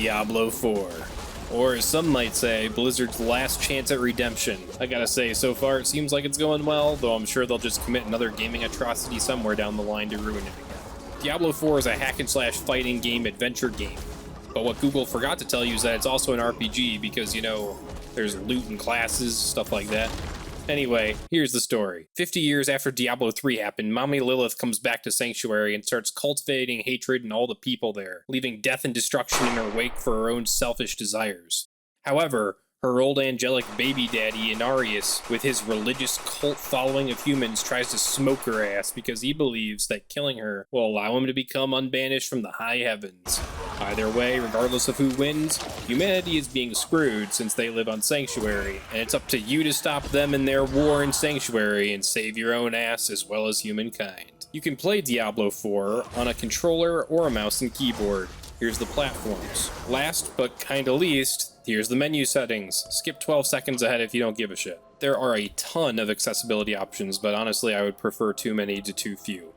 Diablo IV. Or as some might say, Blizzard's last chance at redemption. I gotta say, so far it seems like it's going well, though I'm sure they'll just commit another gaming atrocity somewhere down the line to ruin it again. Diablo IV is a hack-and-slash fighting game adventure game. But what Google forgot to tell you is that it's also an RPG because, you know, there's loot and classes, stuff like that. Anyway, here's the story. 50 years after Diablo 3 happened, Mommy Lilith comes back to Sanctuary and starts cultivating hatred in all the people there, leaving death and destruction in her wake for her own selfish desires. However, her old angelic baby daddy, Inarius, with his religious cult following of humans, tries to smoke her ass because he believes that killing her will allow him to become unbanished from the high heavens. Either way, regardless of who wins, humanity is being screwed since they live on Sanctuary, and it's up to you to stop them in their war in Sanctuary and save your own ass as well as humankind. You can play Diablo 4 on a controller or a mouse and keyboard. Here's the platforms. Last but kinda least, here's the menu settings. Skip 12 seconds ahead if you don't give a shit. There are a ton of accessibility options, but honestly I would prefer too many to too few.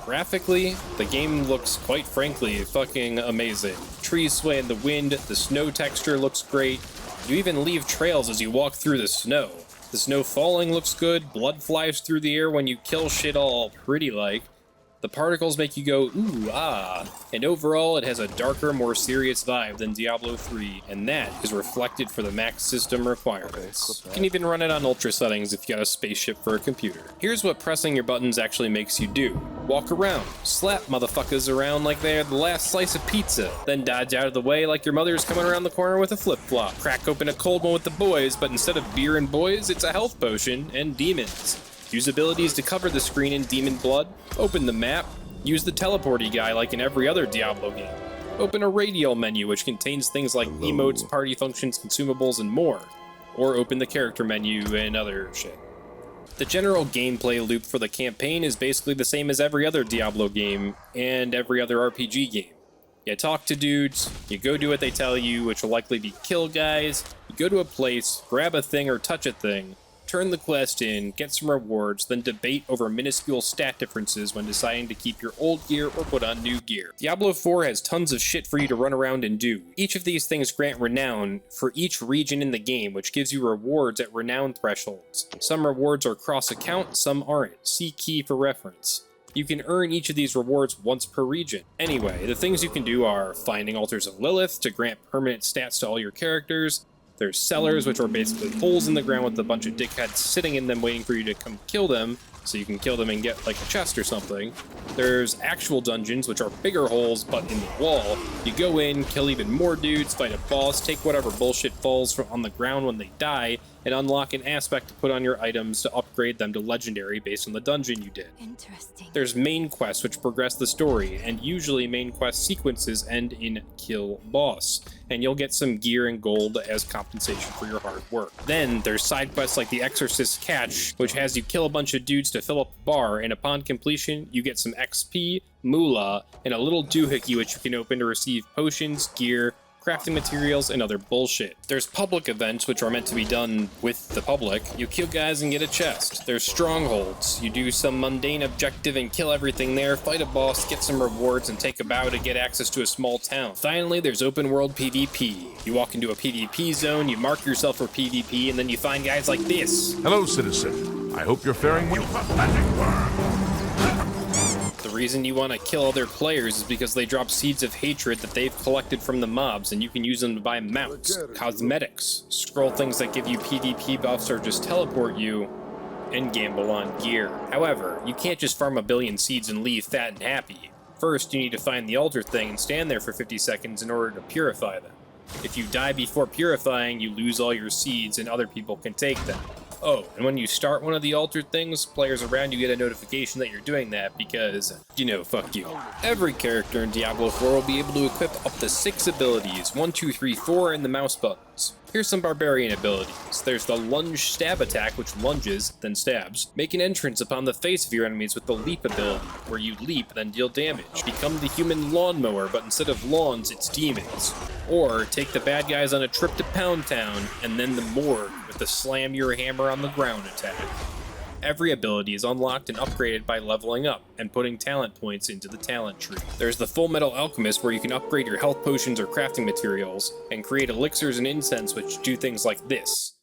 Graphically, the game looks, quite frankly, fucking amazing. Trees sway in the wind, the snow texture looks great. You even leave trails as you walk through the snow. The snow falling looks good, blood flies through the air when you kill shit all pretty-like. The particles make you go, ooh, ah, and overall it has a darker, more serious vibe than Diablo 3, and that is reflected for the max system requirements. You can even run it on ultra settings if you got a spaceship for a computer. Here's what pressing your buttons actually makes you do. Walk around, slap motherfuckers around like they're the last slice of pizza, then dodge out of the way like your mother's coming around the corner with a flip-flop. Crack open a cold one with the boys, but instead of beer and boys, it's a health potion and demons. Use abilities to cover the screen in demon blood, open the map, use the teleporty guy like in every other Diablo game. Open a radial menu which contains things like emotes, party functions, consumables, and more. Or open the character menu and other shit. The general gameplay loop for the campaign is basically the same as every other Diablo game and every other RPG game. You talk to dudes, you go do what they tell you, which will likely be kill guys, you go to a place, grab a thing or touch a thing, turn the quest in, get some rewards, then debate over minuscule stat differences when deciding to keep your old gear or put on new gear. Diablo 4 has tons of shit for you to run around and do. Each of these things grant renown for each region in the game, which gives you rewards at renown thresholds. Some rewards are cross-account, some aren't. See key for reference. You can earn each of these rewards once per region. Anyway, the things you can do are finding altars of Lilith to grant permanent stats to all your characters. There's cellars, which are basically holes in the ground with a bunch of dickheads sitting in them waiting for you to come kill them, so you can kill them and get like a chest or something. There's actual dungeons, which are bigger holes but in the wall. You go in, kill even more dudes, fight a boss, take whatever bullshit falls from on the ground when they die, and unlock an aspect to put on your items to upgrade them to legendary based on the dungeon you did. Interesting. There's main quests which progress the story, and usually main quest sequences end in kill boss, and you'll get some gear and gold as compensation for your hard work. Then there's side quests like the Exorcist's Catch, which has you kill a bunch of dudes to fill up the bar, and upon completion you get some XP, moolah, and a little doohickey which you can open to receive potions, gear, crafting materials, and other bullshit. There's public events which are meant to be done with the public. You kill guys and get a chest. There's strongholds. You do some mundane objective and kill everything there, fight a boss, get some rewards, and take a bow to get access to a small town. Finally, there's open world PvP. You walk into a PvP zone, you mark yourself for PvP, and then you find guys like this. Hello, citizen. I hope you're faring well. The reason you want to kill other players is because they drop seeds of hatred that they've collected from the mobs, and you can use them to buy mounts, cosmetics, scroll things that give you PvP buffs or just teleport you, and gamble on gear. However, you can't just farm a billion seeds and leave fat and happy. First, you need to find the altar thing and stand there for 50 seconds in order to purify them. If you die before purifying, you lose all your seeds and other people can take them. Oh, and when you start one of the altered things, players around you get a notification that you're doing that because, you know, fuck you. Every character in Diablo 4 will be able to equip up to 6 abilities, 1, 2, 3, 4 in the mouse buttons. Here's some barbarian abilities. There's the lunge stab attack, which lunges, then stabs. Make an entrance upon the face of your enemies with the leap ability, where you leap, then deal damage. Become the human lawnmower, but instead of lawns, it's demons. Or take the bad guys on a trip to Pound Town, and then the morgue with the slam your hammer on the ground attack. Every ability is unlocked and upgraded by leveling up and putting talent points into the talent tree. There's the Full Metal Alchemist, where you can upgrade your health potions or crafting materials and create elixirs and incense which do things like this.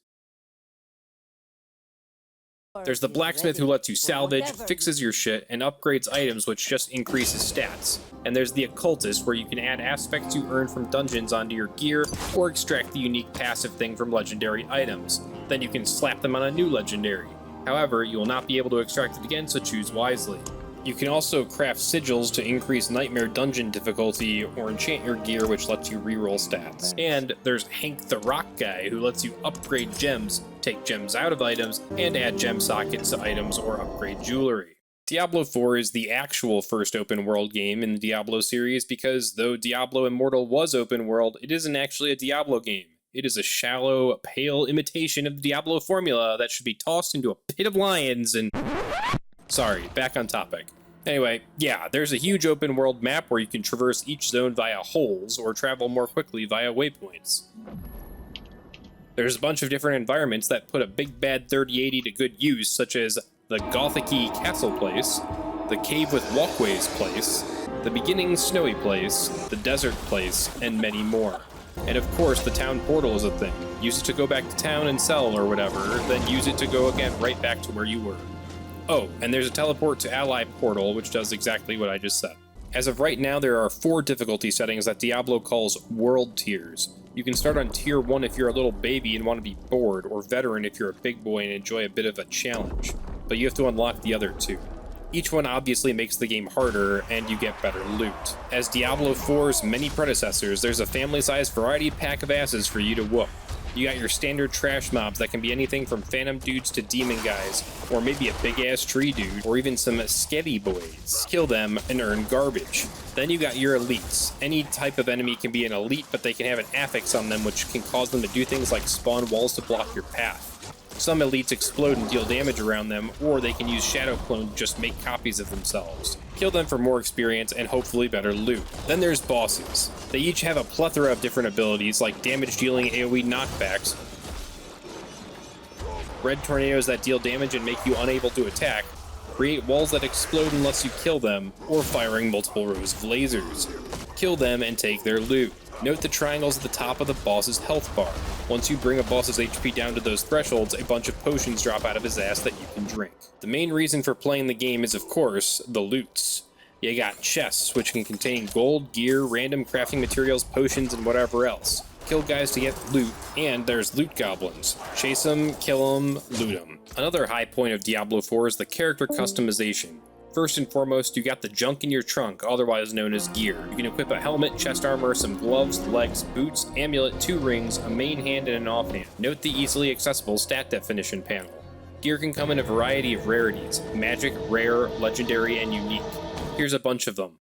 There's the Blacksmith, who lets you salvage, fixes your shit, and upgrades items, which just increases stats. And there's the Occultist, where you can add aspects you earn from dungeons onto your gear, or extract the unique passive thing from legendary items. Then you can slap them on a new legendary. However, you will not be able to extract it again, so choose wisely. You can also craft sigils to increase Nightmare Dungeon difficulty, or enchant your gear, which lets you reroll stats. And there's Hank the Rock Guy, who lets you upgrade gems, take gems out of items, and add gem sockets to items or upgrade jewelry. Diablo IV is the actual first open world game in the Diablo series because though Diablo Immortal was open world, it isn't actually a Diablo game. It is a shallow, pale imitation of the Diablo formula that should be tossed into a pit of lions and... Sorry, back on topic. Anyway, yeah, there's a huge open world map where you can traverse each zone via holes or travel more quickly via waypoints. There's a bunch of different environments that put a big bad 3080 to good use, such as the Gothic-y castle place, the cave with walkways place, the beginning snowy place, the desert place, and many more. And of course, the town portal is a thing. Use it to go back to town and sell or whatever, then use it to go again right back to where you were. Oh, and there's a teleport to ally portal, which does exactly what I just said. As of right now, there are 4 difficulty settings that Diablo calls world tiers. You can start on tier 1 if you're a little baby and want to be bored, or veteran if you're a big boy and enjoy a bit of a challenge. But you have to unlock the other 2. Each one obviously makes the game harder, and you get better loot. As Diablo 4's many predecessors, there's a family-sized variety pack of asses for you to whoop. You got your standard trash mobs that can be anything from phantom dudes to demon guys, or maybe a big-ass tree dude, or even some sketty boys. Kill them and earn garbage. Then you got your elites. Any type of enemy can be an elite, but they can have an affix on them which can cause them to do things like spawn walls to block your path. Some elites explode and deal damage around them, or they can use Shadow Clone to just make copies of themselves. Kill them for more experience and hopefully better loot. Then there's bosses. They each have a plethora of different abilities like damage dealing AoE knockbacks, red tornadoes that deal damage and make you unable to attack, create walls that explode unless you kill them, or firing multiple rows of lasers. Kill them and take their loot. Note the triangles at the top of the boss's health bar. Once you bring a boss's HP down to those thresholds, a bunch of potions drop out of his ass that you can drink. The main reason for playing the game is, of course, the loots. You got chests, which can contain gold, gear, random crafting materials, potions, and whatever else. Kill guys to get loot, and there's loot goblins. Chase them, kill them, loot them. Another high point of Diablo IV is the character customization. First and foremost, you got the junk in your trunk, otherwise known as gear. You can equip a helmet, chest armor, some gloves, legs, boots, amulet, 2 rings, a main hand, and an offhand. Note the easily accessible stat definition panel. Gear can come in a variety of rarities: magic, rare, legendary, and unique. Here's a bunch of them.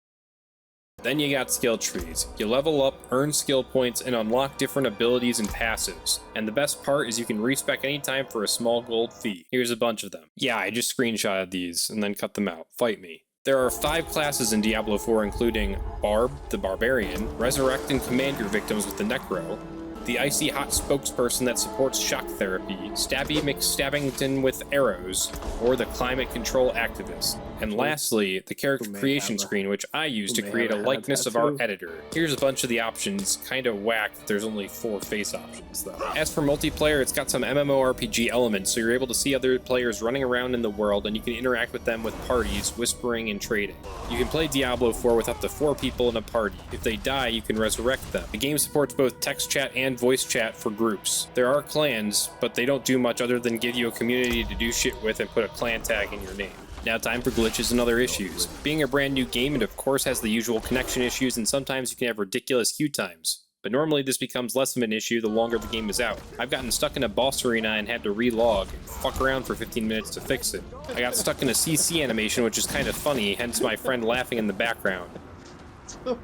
Then you got skill trees. You level up, earn skill points, and unlock different abilities and passives. And the best part is you can respec anytime for a small gold fee. Here's a bunch of them. Yeah, I just screenshotted these and then cut them out. Fight me. There are 5 classes in Diablo IV, including Barb, the Barbarian, resurrect and command your victims with the Necro, the Icy Hot spokesperson that supports shock therapy, Stabby McStabbington with arrows, or the Climate Control Activist. And lastly, the character creation screen, which I use to create a likeness of our editor. Here's a bunch of the options, kinda whack that there's only 4 face options though. As for multiplayer, it's got some MMORPG elements, so you're able to see other players running around in the world and you can interact with them with parties, whispering and trading. You can play Diablo IV with up to 4 people in a party. If they die, you can resurrect them. The game supports both text chat and voice chat for groups. There are clans, but they don't do much other than give you a community to do shit with and put a clan tag in your name. Now time for glitches and other issues. Being a brand new game, it of course has the usual connection issues, and sometimes you can have ridiculous queue times. But normally this becomes less of an issue the longer the game is out. I've gotten stuck in a boss arena and had to relog and fuck around for 15 minutes to fix it. I got stuck in a CC animation, which is kind of funny, hence my friend laughing in the background.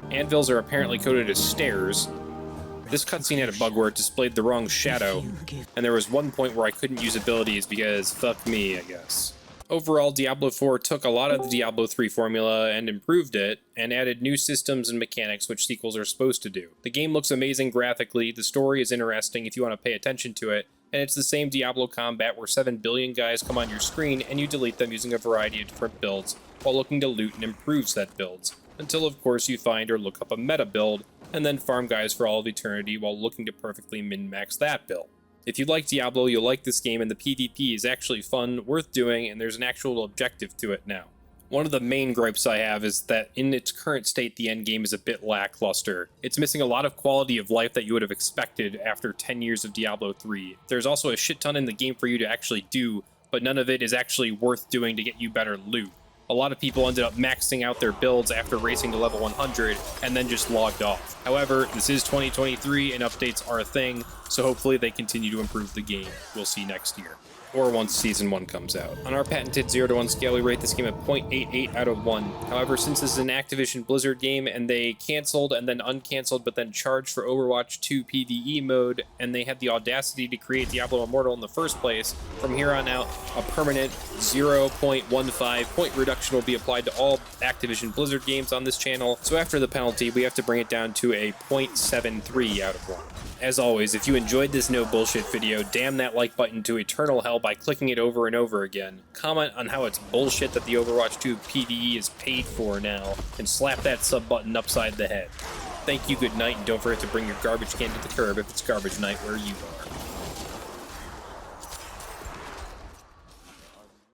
Anvils are apparently coded as stairs. This cutscene had a bug where it displayed the wrong shadow, and there was one point where I couldn't use abilities because fuck me, I guess. Overall, Diablo IV took a lot of the Diablo III formula and improved it, and added new systems and mechanics which sequels are supposed to do. The game looks amazing graphically, the story is interesting if you want to pay attention to it, And it's the same Diablo combat where 7 billion guys come on your screen and you delete them using a variety of different builds while looking to loot and improve said builds, until of course you find or look up a meta build, and then farm guys for all of eternity while looking to perfectly min-max that build. If you like Diablo, you'll like this game, and the PvP is actually fun, worth doing, and there's an actual objective to it now. One of the main gripes I have is that in its current state, the endgame is a bit lackluster. It's missing a lot of quality of life that you would have expected after 10 years of Diablo 3. There's also a shit ton in the game for you to actually do, but none of it is actually worth doing to get you better loot. A lot of people ended up maxing out their builds after racing to level 100 and then just logged off. However, this is 2023 and updates are a thing, so hopefully they continue to improve the game. We'll see next year. Or once Season 1 comes out. On our patented 0 to 1 scale, we rate this game at 0.88 out of 1. However, since this is an Activision Blizzard game and they canceled and then uncanceled but then charged for Overwatch 2 PvE mode, and they had the audacity to create Diablo Immortal in the first place, from here on out, a permanent 0.15 point reduction will be applied to all Activision Blizzard games on this channel. So after the penalty, we have to bring it down to a 0.73 out of 1. As always, if you enjoyed this no bullshit video, damn that like button to eternal hell by clicking it over and over again. Comment on how it's bullshit that the Overwatch 2 PvE is paid for now, and slap that sub button upside the head. Thank you, good night, and don't forget to bring your garbage can to the curb if it's garbage night where you are.